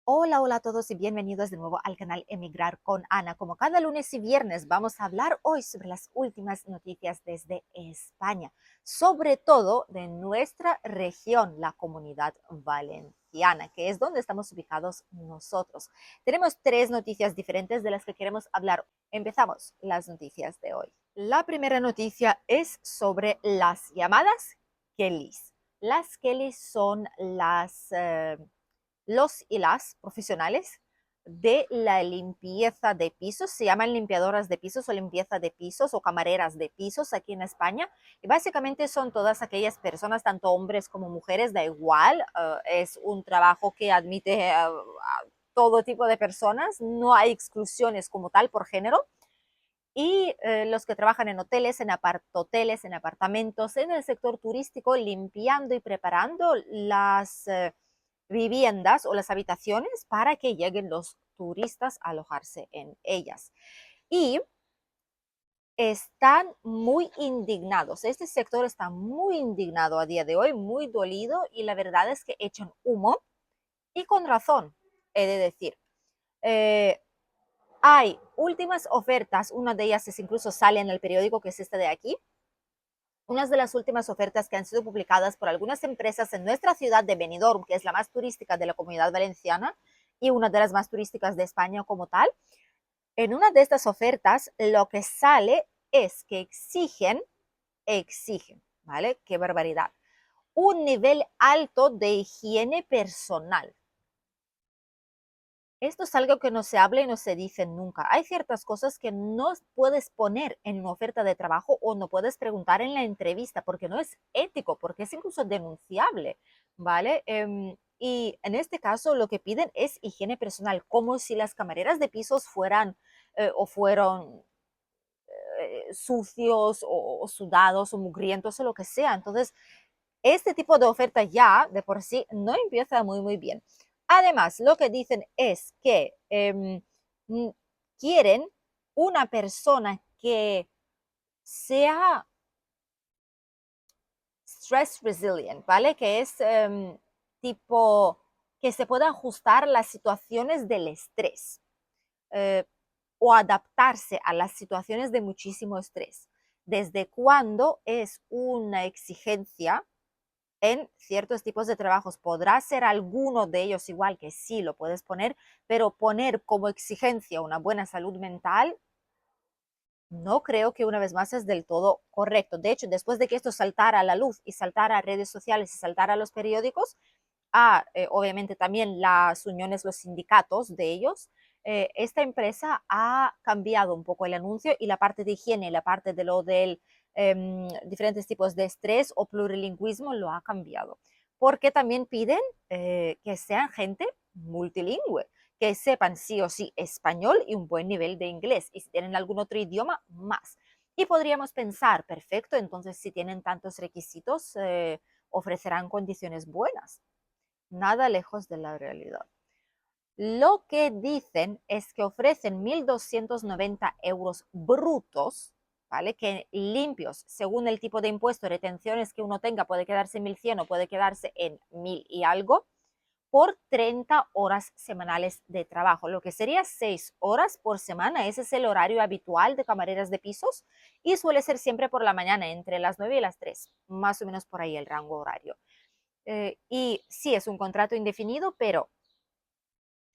Hola, hola a todos y bienvenidos de nuevo al canal Emigrar con Ana. Como cada lunes y viernes vamos a hablar hoy sobre las últimas noticias desde España, sobre todo de nuestra región, la Comunidad Valenciana, que es donde estamos ubicados nosotros. Tenemos tres noticias diferentes de las que queremos hablar. Empezamos las noticias de hoy. La primera noticia es sobre las llamadas Kellys. Las Kellys son los y las profesionales de la limpieza de pisos, se llaman limpiadoras de pisos o limpieza de pisos o camareras de pisos aquí en España, y básicamente son todas aquellas personas, tanto hombres como mujeres, da igual, es un trabajo que admite a todo tipo de personas, no hay exclusiones como tal por género, y los que trabajan en hoteles, en apartoteles, en apartamentos, en el sector turístico, limpiando y preparando las viviendas o las habitaciones para que lleguen los turistas a alojarse en ellas. Y están muy indignados. Este sector está muy indignado a día de hoy, muy dolido, y la verdad es que echan humo y con razón, he de decir. Eh, Hay últimas ofertas, una de ellas es incluso sale en el periódico, que es este de aquí. Unas de las últimas ofertas que han sido publicadas por algunas empresas en nuestra ciudad de Benidorm, que es la más turística de la Comunidad Valenciana y una de las más turísticas de España como tal. En una de estas ofertas lo que sale es que exigen, ¿vale? Qué barbaridad. Un nivel alto de higiene personal. Esto es algo que no se habla y no se dice nunca. Hay ciertas cosas que no puedes poner en una oferta de trabajo o no puedes preguntar en la entrevista porque no es ético, porque es incluso denunciable, ¿vale? Y en este caso lo que piden es higiene personal, como si las camareras de pisos fueran o fueron sucios o sudados o mugrientos o lo que sea. Entonces, este tipo de oferta ya de por sí no empieza muy bien. Además, lo que dicen es que quieren una persona que sea stress resilient, ¿vale? Que es tipo que se pueda ajustar a las situaciones del estrés eh, o adaptarse a las situaciones de muchísimo estrés. ¿Desde cuándo es una exigencia en ciertos tipos de trabajos? Podrá ser alguno de ellos igual, que sí lo puedes poner, pero poner como exigencia una buena salud mental, no creo que una vez más es del todo correcto. De hecho, después de que esto saltara a la luz y saltara a redes sociales y saltara a los periódicos, obviamente también las uniones, los sindicatos de ellos, esta empresa ha cambiado un poco el anuncio y la parte de higiene, la parte de lo del diferentes tipos de estrés o plurilingüismo lo ha cambiado. Porque también piden que sean gente multilingüe, que sepan sí o sí español y un buen nivel de inglés. Y si tienen algún otro idioma, más. Y podríamos pensar, perfecto, entonces si tienen tantos requisitos, ofrecerán condiciones buenas. Nada lejos de la realidad. Lo que dicen es que ofrecen 1.290 euros brutos, ¿vale? Que limpios, según el tipo de impuesto, retenciones que uno tenga, puede quedarse en 1.100 o puede quedarse en 1.000 y algo, por 30 horas semanales de trabajo, lo que sería 6 horas por semana. Ese es el horario habitual de camareras de pisos y suele ser siempre por la mañana, entre las 9 y las 3, más o menos por ahí el rango horario. Y sí, es un contrato indefinido, pero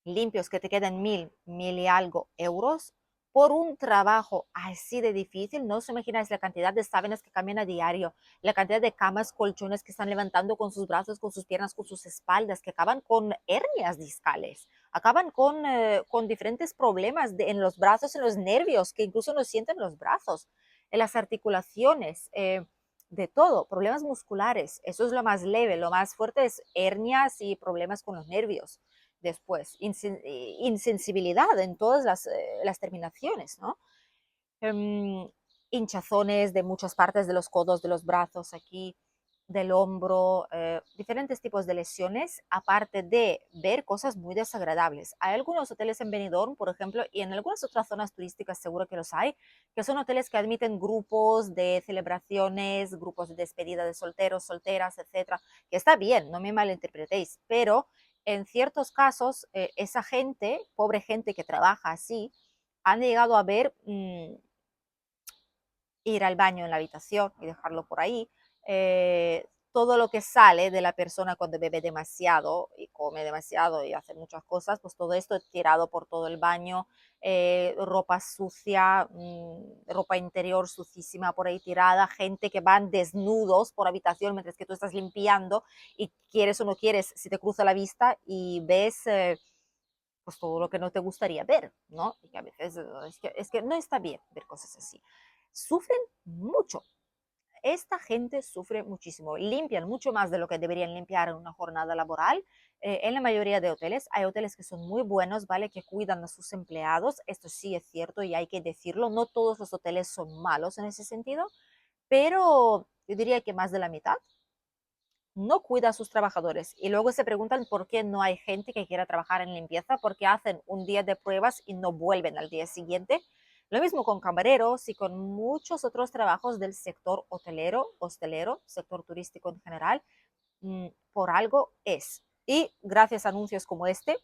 limpios que te quedan 1.000 y algo euros por un trabajo así de difícil. No os imagináis la cantidad de sábanas que cambian a diario, la cantidad de camas, colchones que están levantando con sus brazos, con sus piernas, con sus espaldas, que acaban con hernias discales, acaban con diferentes problemas en los brazos, en los nervios, que incluso no sienten los brazos, en las articulaciones. De todo, problemas musculares, eso es lo más leve, lo más fuerte es hernias y problemas con los nervios. Después, insensibilidad en todas las terminaciones, ¿no? Em, Hinchazones de muchas partes de los codos, de los brazos, aquí, del hombro, diferentes tipos de lesiones, aparte de ver cosas muy desagradables. Hay algunos hoteles en Benidorm, por ejemplo, y en algunas otras zonas turísticas seguro que los hay, que son hoteles que admiten grupos de celebraciones, grupos de despedida de solteros, solteras, etcétera, que está bien, no me malinterpretéis, pero en ciertos casos, esa gente, pobre gente que trabaja así, han llegado a ver ir al baño en la habitación y dejarlo por ahí. Todo lo que sale de la persona cuando bebe demasiado y come demasiado y hace muchas cosas, pues todo esto tirado por todo el baño, ropa sucia, ropa interior sucísima por ahí tirada, gente que van desnudos por habitación mientras que tú estás limpiando y quieres o no quieres, si te cruza la vista y ves pues todo lo que no te gustaría ver, ¿no? Y que a veces es que no está bien ver cosas así. Sufren mucho. Esta gente sufre muchísimo. Limpian mucho más de lo que deberían limpiar en una jornada laboral. En la mayoría de hoteles, hay hoteles que son muy buenos, ¿vale? Que cuidan a sus empleados. Esto sí es cierto y hay que decirlo. No todos los hoteles son malos en ese sentido, pero yo diría que más de la mitad no cuida a sus trabajadores y luego se preguntan por qué no hay gente que quiera trabajar en limpieza, porque hacen un día de pruebas y no vuelven al día siguiente. Lo mismo con camareros y con muchos otros trabajos del sector hotelero, hostelero, sector turístico en general. Por algo es. Y gracias a anuncios como este,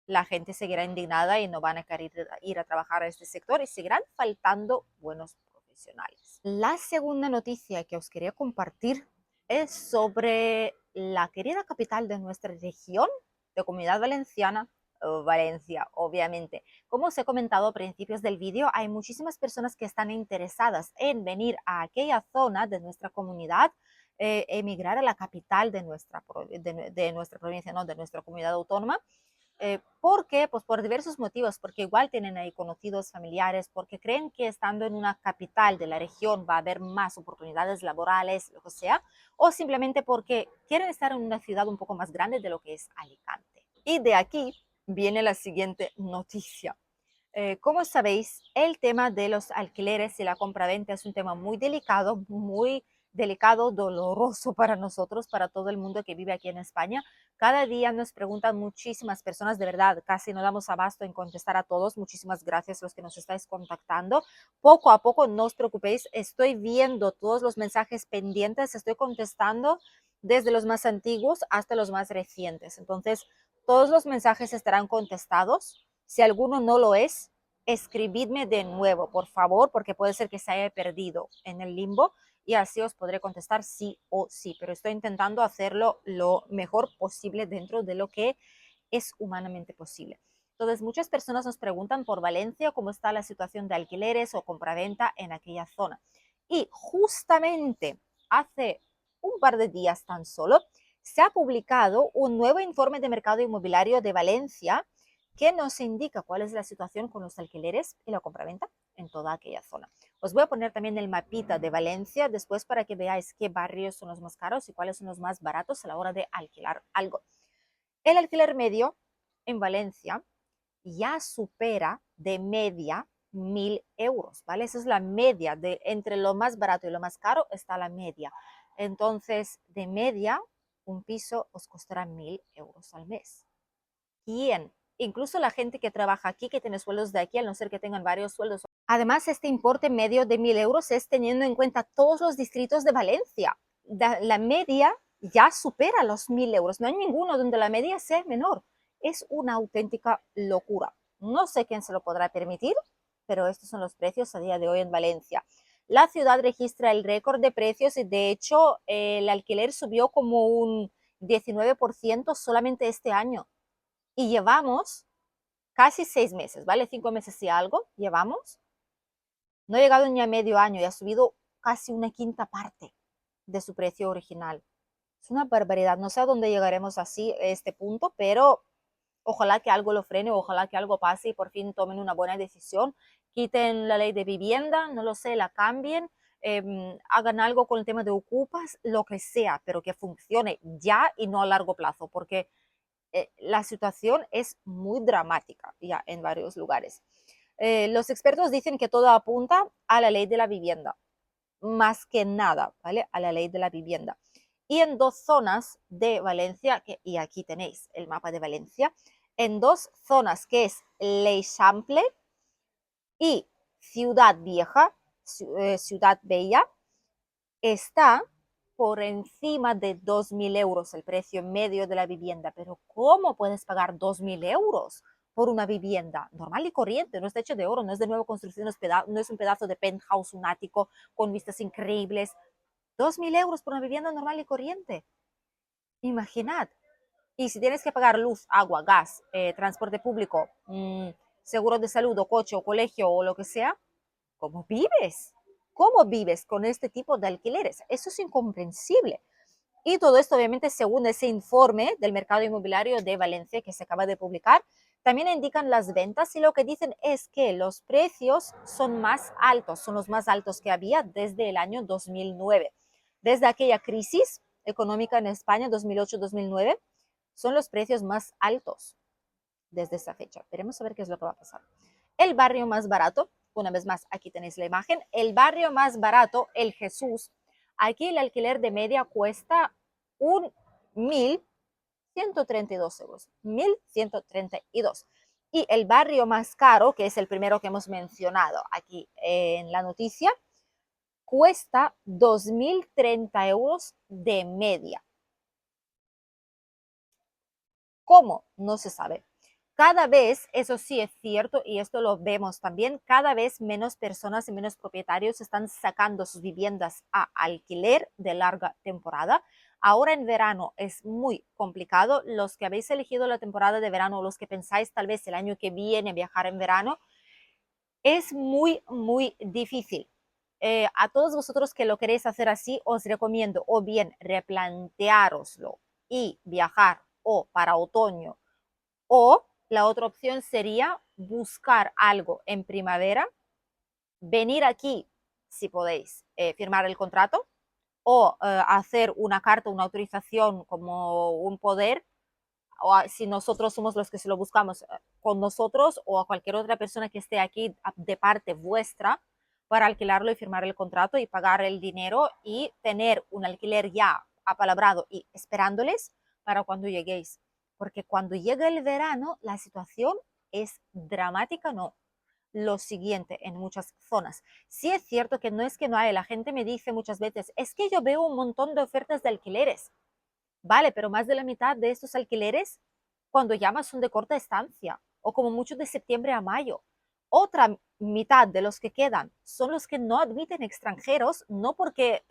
la gente seguirá indignada y no van a querer ir a trabajar a este sector y seguirán faltando buenos profesionales. La segunda noticia que os quería compartir es sobre la querida capital de nuestra región, de Comunidad Valenciana, Valencia, obviamente. Como os he comentado a principios del vídeo, hay muchísimas personas que están interesadas en venir a aquella zona de nuestra comunidad, emigrar a la capital de nuestra provincia, no, de nuestra comunidad autónoma. ¿Por qué? Pues por diversos motivos, porque igual tienen ahí conocidos, familiares, porque creen que estando en una capital de la región va a haber más oportunidades laborales, lo que sea, o simplemente porque quieren estar en una ciudad un poco más grande de lo que es Alicante. Y de aquí viene la siguiente noticia. Como sabéis, el tema de los alquileres y la compraventa es un tema muy delicado, doloroso para nosotros, para todo el mundo que vive aquí en España. Cada día nos preguntan muchísimas personas, de verdad, casi no damos abasto en contestar a todos. Muchísimas gracias a los que nos estáis contactando. Poco a poco, no os preocupéis, estoy viendo todos los mensajes pendientes, estoy contestando desde los más antiguos hasta los más recientes. Entonces, todos los mensajes estarán contestados. Si alguno no lo es, escribidme de nuevo, por favor, porque puede ser que se haya perdido en el limbo y así os podré contestar sí o sí, pero estoy intentando hacerlo lo mejor posible dentro de lo que es humanamente posible. Entonces, muchas personas nos preguntan por Valencia cómo está la situación de alquileres o compraventa en aquella zona. Y justamente hace un par de días tan solo se ha publicado un nuevo informe de mercado inmobiliario de Valencia que nos indica cuál es la situación con los alquileres y la compraventa en toda aquella zona. Os voy a poner también el mapita de Valencia después para que veáis qué barrios son los más caros y cuáles son los más baratos a la hora de alquilar algo. El alquiler medio en Valencia ya supera de media 1.000 euros, ¿vale? Esa es la media, de entre lo más barato y lo más caro está la media. Entonces, de media, un piso os costará 1.000 euros al mes. ¿Quién? Incluso la gente que trabaja aquí, que tiene sueldos de aquí, a no ser que tengan varios sueldos. Además, este importe medio de 1.000 euros es teniendo en cuenta todos los distritos de Valencia. La media ya supera los 1.000 euros. No hay ninguno donde la media sea menor. Es una auténtica locura. No sé quién se lo podrá permitir, pero estos son los precios a día de hoy en Valencia. La ciudad registra el récord de precios y de hecho el alquiler subió como un 19% solamente este año. Y llevamos casi 6 meses, ¿vale? 5 meses y algo llevamos. No ha llegado ni a medio año y ha subido casi una quinta parte de su precio original. Es una barbaridad. No sé a dónde llegaremos así a este punto, pero ojalá que algo lo frene, ojalá que algo pase y por fin tomen una buena decisión. Quiten la ley de vivienda, no lo sé, la cambien, hagan algo con el tema de ocupas, lo que sea, pero que funcione ya y no a largo plazo, porque la situación es muy dramática ya en varios lugares. Los expertos dicen que todo apunta a la ley de la vivienda, más que nada, ¿vale? A la ley de la vivienda. Y en dos zonas de Valencia, y aquí tenéis el mapa de Valencia, en dos zonas que es l'Eixample y Ciudad Vieja, Ciudad Bella, está por encima de 2.000 euros el precio medio de la vivienda. Pero ¿cómo puedes pagar 2.000 euros por una vivienda normal y corriente? No está hecho de oro, no es de nueva construcción, no es un pedazo de penthouse, un ático con vistas increíbles. 2.000 euros por una vivienda normal y corriente. Imaginad. Y si tienes que pagar luz, agua, gas, transporte público, seguro de salud o coche o colegio o lo que sea, ¿cómo vives? ¿Cómo vives con este tipo de alquileres? Eso es incomprensible. Y todo esto, obviamente, según ese informe del mercado inmobiliario de Valencia que se acaba de publicar, también indican las ventas y lo que dicen es que los precios son más altos, son los más altos que había desde el año 2009. Desde aquella crisis económica en España, 2008-2009, son los precios más altos desde esa fecha. Veremos a ver qué es lo que va a pasar. El barrio más barato, una vez más, aquí tenéis la imagen, el barrio más barato, el Jesús, aquí el alquiler de media cuesta 1.132 euros, 1.132. Y el barrio más caro, que es el primero que hemos mencionado aquí en la noticia, cuesta 2.030 euros de media. ¿Cómo? No se sabe. Cada vez, eso sí es cierto, y esto lo vemos también, cada vez menos personas y menos propietarios están sacando sus viviendas a alquiler de larga temporada. Ahora en verano es muy complicado. Los que habéis elegido la temporada de verano, los que pensáis tal vez el año que viene viajar en verano, es muy, muy difícil. A todos vosotros que lo queréis hacer así, os recomiendo o bien replanteároslo y viajar o para otoño, o la otra opción sería buscar algo en primavera, venir aquí, si podéis, firmar el contrato o hacer una carta, una autorización como un poder, o si nosotros somos los que se lo buscamos con nosotros o a cualquier otra persona que esté aquí de parte vuestra para alquilarlo y firmar el contrato y pagar el dinero y tener un alquiler ya apalabrado y esperándoles para cuando lleguéis. Porque cuando llega el verano, la situación es dramática, no. Lo siguiente en muchas zonas. Sí es cierto que no es que no hay, la gente me dice muchas veces, es que yo veo un montón de ofertas de alquileres. Vale, pero más de la mitad de estos alquileres, cuando llamas, son de corta estancia o como mucho de septiembre a mayo. Otra mitad de los que quedan son los que no admiten extranjeros, no porque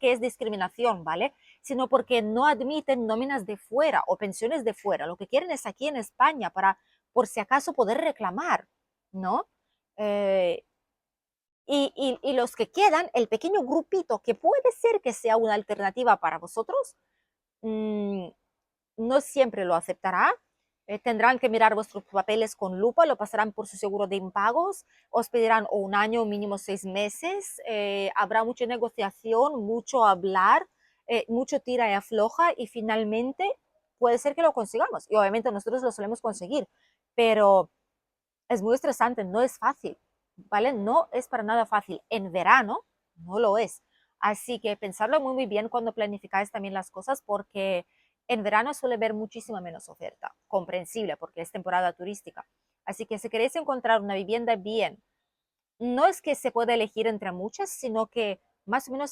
es discriminación, ¿vale? Sino porque no admiten nóminas de fuera o pensiones de fuera. Lo que quieren es aquí en España para, por si acaso, poder reclamar, ¿no? Eh, y los que quedan, el pequeño grupito que puede ser que sea una alternativa para vosotros, no siempre lo aceptará. Tendrán que mirar vuestros papeles con lupa, lo pasarán por su seguro de impagos, os pedirán o un año o mínimo 6 meses, habrá mucha negociación, mucho hablar, mucho tira y afloja y finalmente puede ser que lo consigamos. Y obviamente nosotros lo solemos conseguir, pero es muy estresante, no es fácil, ¿vale? No es para nada fácil. En verano no lo es. Así que pensarlo muy, muy bien cuando planificáis también las cosas porque en verano suele haber muchísima menos oferta, comprensible porque es temporada turística. Así que si queréis encontrar una vivienda bien, no es que se pueda elegir entre muchas, sino que más o menos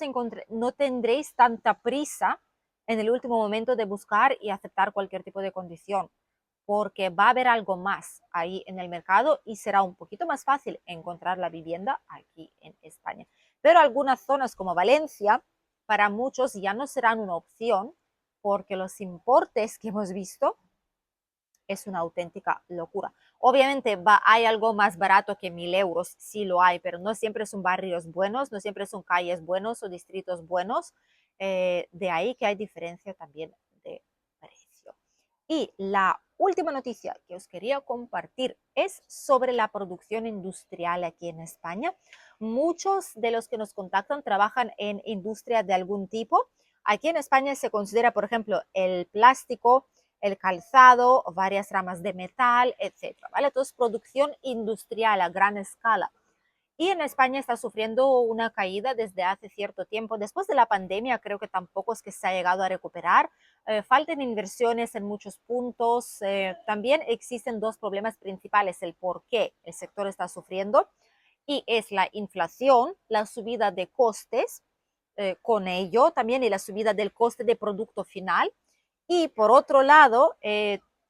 no tendréis tanta prisa en el último momento de buscar y aceptar cualquier tipo de condición, porque va a haber algo más ahí en el mercado y será un poquito más fácil encontrar la vivienda aquí en España. Pero algunas zonas como Valencia, para muchos ya no serán una opción porque los importes que hemos visto es una auténtica locura. Obviamente hay algo más barato que 1.000 euros, sí lo hay, pero no siempre son barrios buenos, no siempre son calles buenos o distritos buenos. De ahí que hay diferencia también de precio. Y la última noticia que os quería compartir es sobre la producción industrial aquí en España. Muchos de los que nos contactan trabajan en industria de algún tipo. Aquí en España se considera, por ejemplo, el plástico, el calzado, varias ramas de metal, etcétera, ¿vale? Entonces, producción industrial a gran escala. Y en España está sufriendo una caída desde hace cierto tiempo. Después de la pandemia, creo que tampoco es que se ha llegado a recuperar. Faltan inversiones en muchos puntos. También existen dos problemas principales, el por qué el sector está sufriendo, y es la inflación, la subida de costes con ello también y la subida del coste de producto final. Y por otro lado,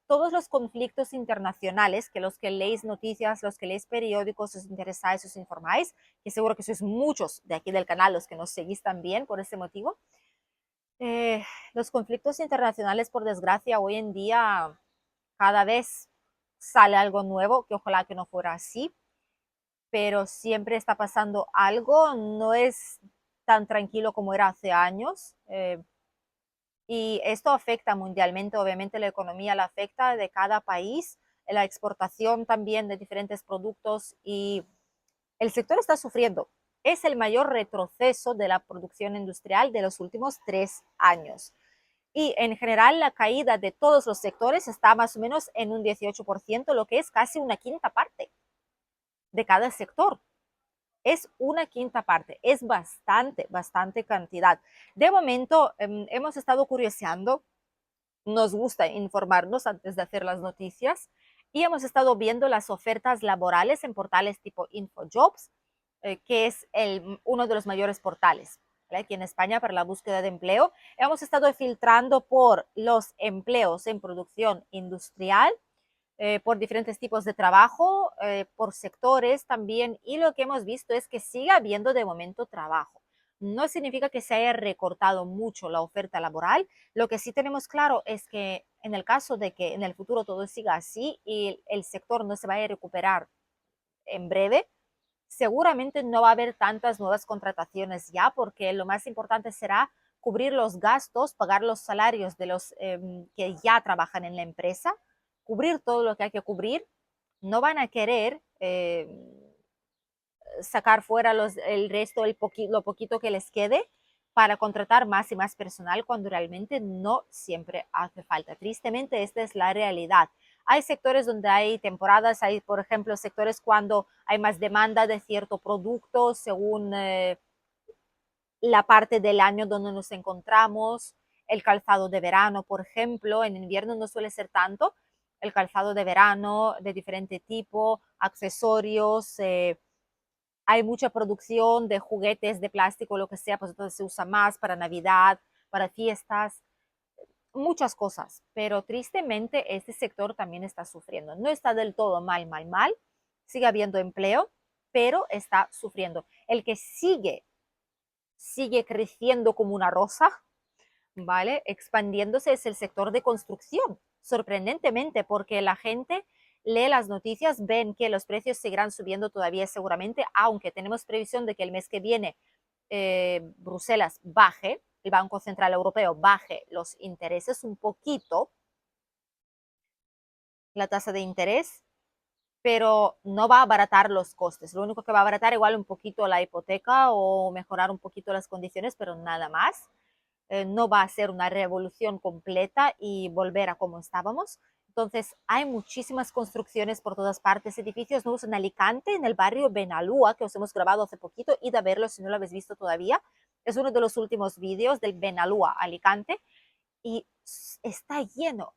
todos los conflictos internacionales, que los que leéis noticias, los que leéis periódicos, os interesáis, os informáis, que seguro que sois muchos de aquí del canal los que nos seguís también por ese motivo. Los conflictos internacionales, por desgracia, hoy en día cada vez sale algo nuevo, que ojalá que no fuera así, pero siempre está pasando algo, no es tan tranquilo como era hace años. Y esto afecta mundialmente, obviamente la economía la afecta de cada país, la exportación también de diferentes productos y el sector está sufriendo. Es el mayor retroceso de la producción industrial de los últimos 3 años. Y en general la caída de todos los sectores está más o menos en un 18%, lo que es casi una quinta parte de cada sector. Es una quinta parte, es bastante cantidad. De momento hemos estado curioseando, nos gusta informarnos antes de hacer las noticias y hemos estado viendo las ofertas laborales en portales tipo InfoJobs, que es uno de los mayores portales, ¿vale? Aquí en España para la búsqueda de empleo. Hemos estado filtrando por los empleos en producción industrial, por diferentes tipos de trabajo, por sectores también, y lo que hemos visto es que sigue habiendo de momento trabajo. No significa que se haya recortado mucho la oferta laboral. Lo que sí tenemos claro es que en el caso de que en el futuro todo siga así y el sector no se vaya a recuperar en breve, seguramente no va a haber tantas nuevas contrataciones ya, porque lo más importante será cubrir los gastos, pagar los salarios de los que ya trabajan en la empresa, cubrir todo lo que hay que cubrir. No van a querer sacar fuera el resto, lo poquito que les quede para contratar más y más personal cuando realmente no siempre hace falta. Tristemente, esta es la realidad. Hay sectores donde hay temporadas, hay, por ejemplo, sectores cuando hay más demanda de cierto producto según la parte del año donde nos encontramos. El calzado de verano, por ejemplo, en invierno no suele ser tanto. El calzado de verano de diferente tipo, accesorios, hay mucha producción de juguetes de plástico, lo que sea, pues entonces se usa más para Navidad, para fiestas, muchas cosas. Pero tristemente este sector también está sufriendo. No está del todo mal. Sigue habiendo empleo, pero está sufriendo. El que sigue creciendo como una rosa, ¿vale? Expandiéndose es el sector de construcción, sorprendentemente, porque la gente lee las noticias, ven que los precios seguirán subiendo todavía seguramente, aunque tenemos previsión de que el mes que viene Bruselas baje, el Banco Central Europeo baje los intereses un poquito, la tasa de interés, pero no va a abaratar los costes. Lo único que va a abaratar igual un poquito la hipoteca o mejorar un poquito las condiciones, pero nada más. No va a ser una revolución completa y volver a como estábamos. Entonces, hay muchísimas construcciones por todas partes, edificios nuevos en Alicante, en el barrio Benalúa, que os hemos grabado hace poquito. Id a verlo si no lo habéis visto todavía. Es uno de los últimos vídeos del Benalúa, Alicante. Y está lleno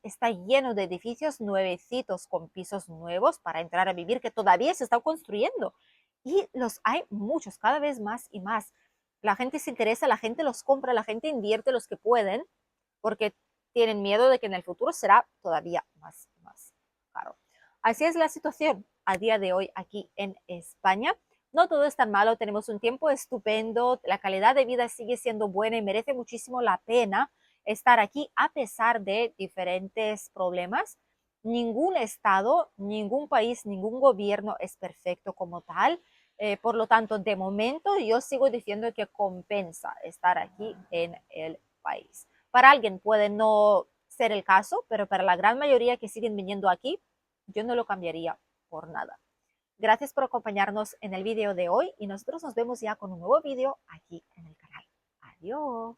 de edificios nuevecitos con pisos nuevos para entrar a vivir que todavía se están construyendo. Y los hay muchos, cada vez más y más. La gente se interesa, la gente los compra, la gente invierte los que pueden, porque tienen miedo de que en el futuro será todavía más caro. Así es la situación a día de hoy aquí en España. No todo es tan malo, tenemos un tiempo estupendo, la calidad de vida sigue siendo buena y merece muchísimo la pena estar aquí a pesar de diferentes problemas. Ningún estado, ningún país, ningún gobierno es perfecto como tal. Por lo tanto, de momento yo sigo diciendo que compensa estar aquí en el país. Para alguien puede no ser el caso, pero para la gran mayoría que siguen viniendo aquí, yo no lo cambiaría por nada. Gracias por acompañarnos en el video de hoy y nosotros nos vemos ya con un nuevo video aquí en el canal. Adiós.